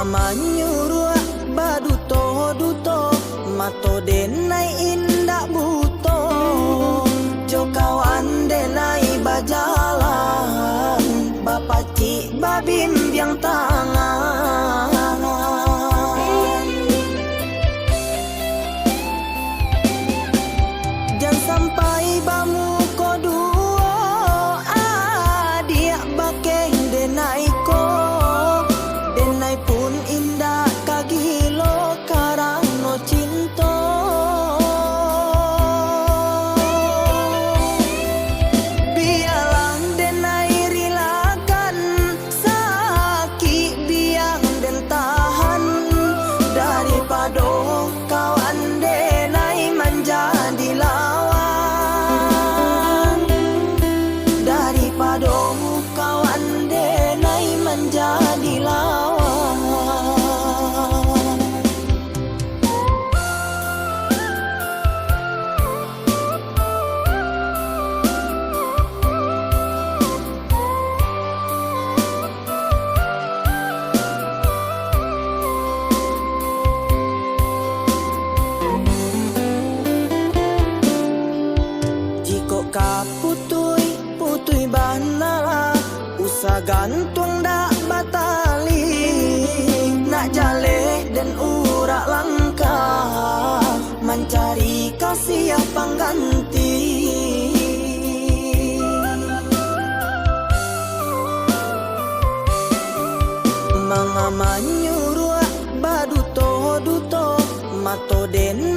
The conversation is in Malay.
manyuruh baduto duto mato denai indak buto jo kawan denai bajalan bapacik babim biang tangan jangan sampai bamu ko duo adik bakeng denai ko denai pun indah kagilo karang no cinta biarlah denai rilakan sakit biang den tahan daripada kawan denai menjadi lawan daripada kawan denai menjadi lawan. Jika kaputui putui banala usah gantung dak batali nak jaleh dan urak langkah mencari kasih yang pengganti mengamanyuruh baduto duto mato den